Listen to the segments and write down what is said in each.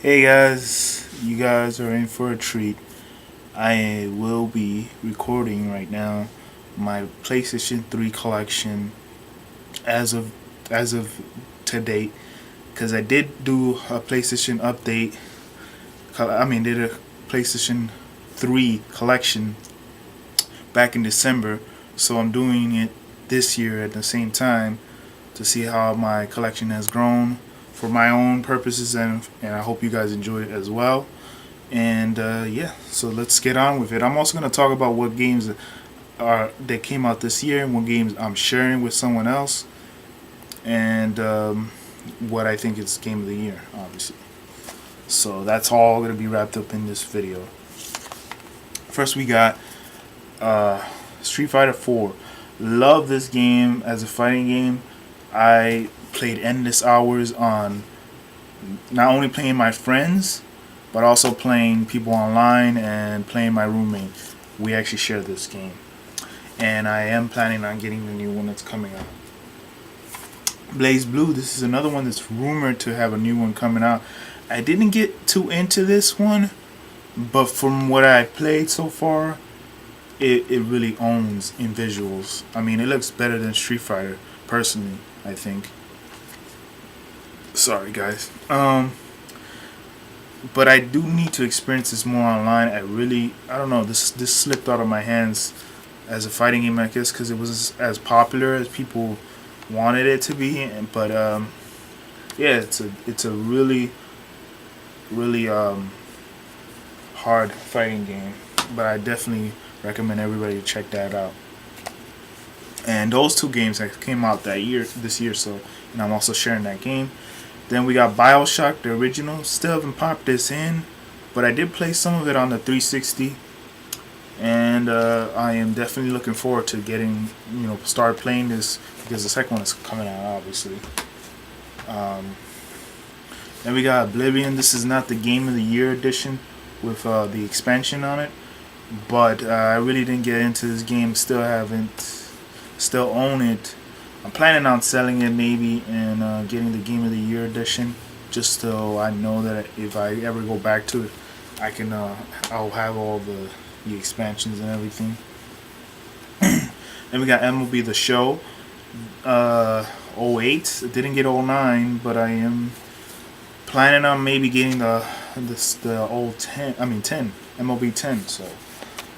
Hey guys, you guys are in for a treat. I will be recording right now my PlayStation 3 collection as of as of to date because I did do a PlayStation update. Did a PlayStation 3 collection back in December, so I'm doing it this year at the same time to see how my collection has grown for my own purposes, and I hope you guys enjoy it as well. And yeah, so let's get on with it. I'm also going to talk about what games are that came out this year and what games I'm sharing with someone else, and what I think is game of the year, obviously. So that's all going to be wrapped up in this video. First, we got Street Fighter 4. Love this game as a fighting game. I played endless hours on not only playing my friends, but also playing people online and playing my roommate. We actually share this game. And I am planning on getting the new one that's coming out. Blaze Blue, this is another one that's rumored to have a new one coming out. I didn't get too into this one, but from what I played so far, it really owns in visuals. I mean, it looks better than Street Fighter, personally, I think. Sorry, guys. But I do need to experience this more online. I don't know, this slipped out of my hands as a fighting game, I guess, because it was as popular as people wanted it to be. But yeah, it's a really hard fighting game. But I definitely recommend everybody to check that out. And those two games that came out this year, so and I'm also sharing that game. Then we got BioShock, the original. Still haven't popped this in, but I did play some of it on the 360, and I am definitely looking forward to start playing this because the second one is coming out, obviously. Then we got Oblivion. This is not the Game of the Year edition with the expansion on it, but I really didn't get into this game. Still own it. I'm planning on selling it maybe and getting the Game of the Year edition, just so I know that if I ever go back to it, I'll have all the expansions and everything. Then we got MLB The Show, 08. Didn't get 09, but I am planning on maybe getting the old 10. 10 MLB 10. So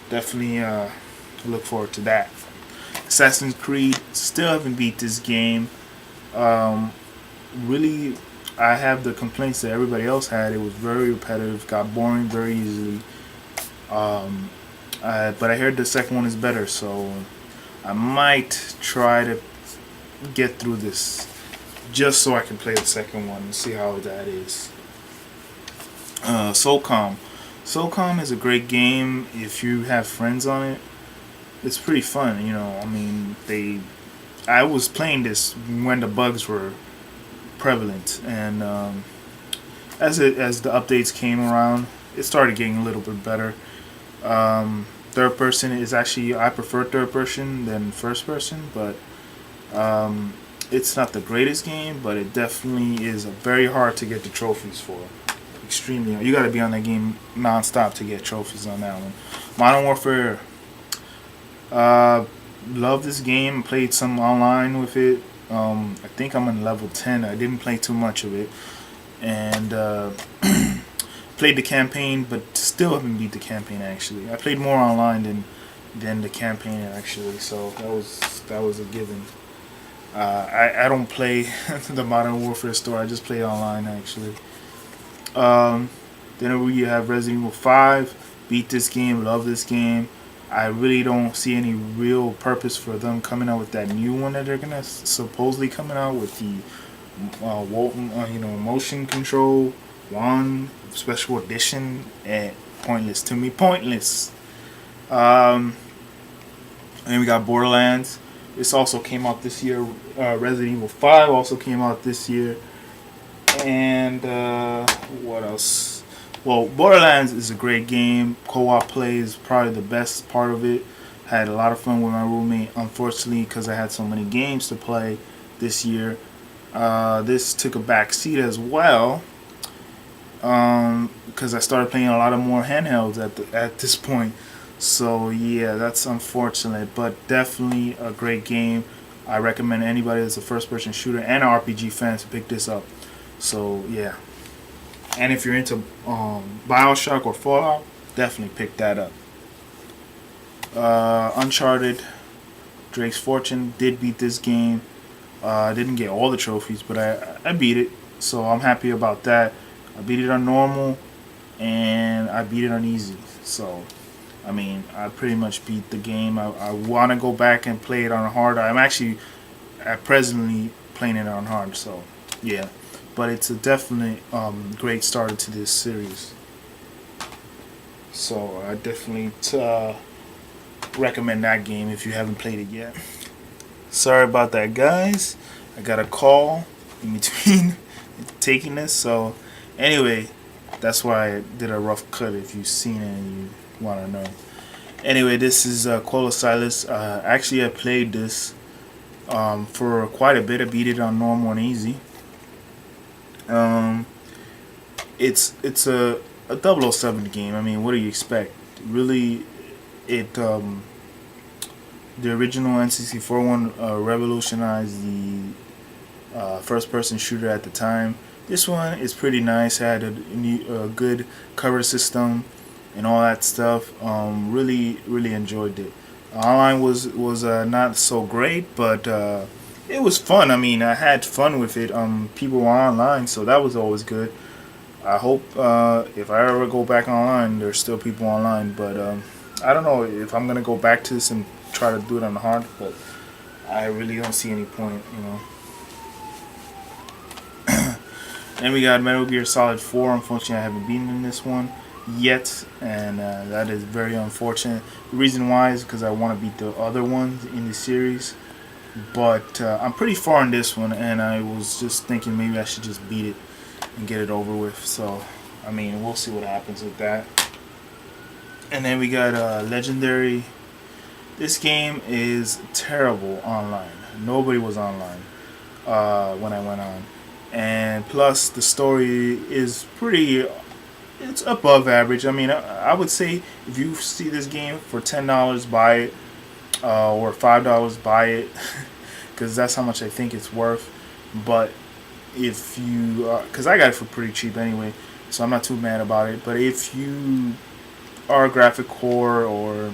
definitely look forward to that. Assassin's Creed, still haven't beat this game. Really, I have the complaints that everybody else had. It was very repetitive, got boring very easily. But I heard the second one is better, so I might try to get through this just so I can play the second one and see how that is. SOCOM. SOCOM is a great game if you have friends on it. It's pretty fun, I was playing this when the bugs were prevalent, and as the updates came around, it started getting a little bit better. Third person is actually, I prefer third person than first person, but it's not the greatest game, but it definitely is very hard to get the trophies for. Extremely hard. You got to be on that game non-stop to get trophies on that one. Modern Warfare. Love this game. Played some online with it. I think I'm on level 10. I didn't play too much of it, and played the campaign, but still haven't beat the campaign. Actually, I played more online than the campaign actually. So that was a given. I don't play the Modern Warfare store. I just play online actually. Then we have Resident Evil 5. Beat this game. Love this game. I really don't see any real purpose for them coming out with that new one that they're gonna supposedly coming out with the motion control one special edition. Pointless to me. Pointless. And we got Borderlands. This also came out this year. Resident Evil 5 also came out this year. And what else? Well, Borderlands is a great game. Co-op play is probably the best part of it. Had a lot of fun with my roommate. Unfortunately, because I had so many games to play this year, this took a back seat as well. because I started playing a lot of more handhelds at this point. So yeah, that's unfortunate, but definitely a great game. I recommend anybody that's a first-person shooter and an RPG fan to pick this up. So yeah, and if you're into Bioshock or Fallout, definitely pick that up. Uncharted, Drake's Fortune did beat this game. I didn't get all the trophies, but I beat it, so I'm happy about that. I beat it on normal, and I beat it on easy. So, I mean, I pretty much beat the game. I want to go back and play it on hard. I'm actually at presently playing it on hard. So, yeah, but it's a definitely great start to this series. So I definitely recommend that game if you haven't played it yet. Sorry about that, guys. I got a call in between taking this. So, anyway, that's why I did a rough cut if you've seen it and you want to know. Anyway, this is Quola Silas. Actually, I played this for quite a bit. I beat it on normal and easy. Um, it's a 007 game. I mean, what do you expect? Really, it the original N64 one revolutionized the first-person shooter at the time. This one is pretty nice. Had a good cover system and all that stuff. Really enjoyed it. Online was not so great, but it was fun. I mean, I had fun with it. People were online, so that was always good. I hope if I ever go back online, there's still people online. But I don't know if I'm gonna go back to this and try to do it on the hard. But I really don't see any point, you know. And we got Metal Gear Solid 4. Unfortunately, I haven't beaten in this one yet, and that is very unfortunate. The reason why is because I want to beat the other ones in the series, but I'm pretty far in this one, and I was just thinking maybe I should just beat it and get it over with. So, I mean, we'll see what happens with that. And then we got Legendary. This game is terrible online. Nobody was online when I went on. And plus, the story is pretty, it's above average. I mean, I would say if you see this game for $10, buy it, or $5, buy it, because that's how much I think it's worth. But if you, because I got it for pretty cheap anyway, so I'm not too mad about it. But if you are a graphic core, or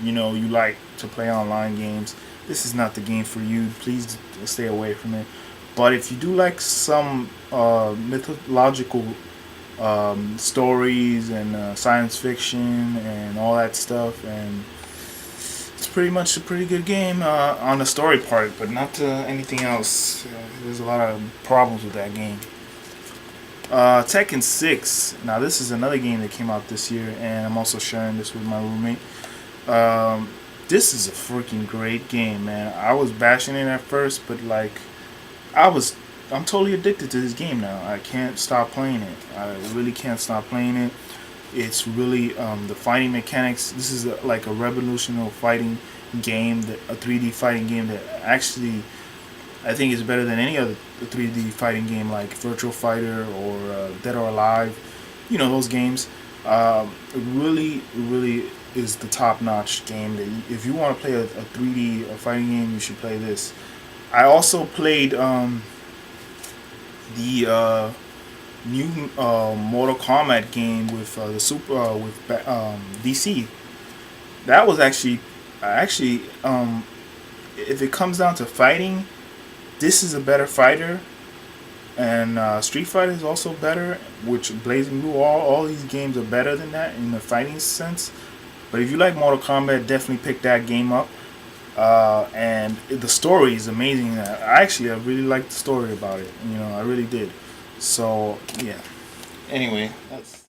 you know you like to play online games, this is not the game for you. Please stay away from it. But if you do like some mythological stories and science fiction and all that stuff, and it's pretty much a pretty good game on the story part, but not anything else. There's a lot of problems with that game. Tekken 6. Now this is another game that came out this year, and I'm also sharing this with my roommate. This is a freaking great game, man. I was bashing it at first, but like I'm totally addicted to this game now. I can't stop playing it. I really can't stop playing it. It's really the fighting mechanics. This is like a revolutionary fighting game, a 3D fighting game that actually I think is better than any other 3D fighting game like Virtual Fighter or Dead or Alive. You know those games. Really is the top-notch game. That if you want to play a 3D fighting game, you should play this. I also played the new Mortal Kombat game with the Super with DC. That was actually if it comes down to fighting, this is a better fighter, and Street Fighter is also better. Which Blazing Blue, all these games are better than that in the fighting sense. But if you like Mortal Kombat, definitely pick that game up. And the story is amazing. I really liked the story about it. You know, I really did. So yeah. Anyway, that's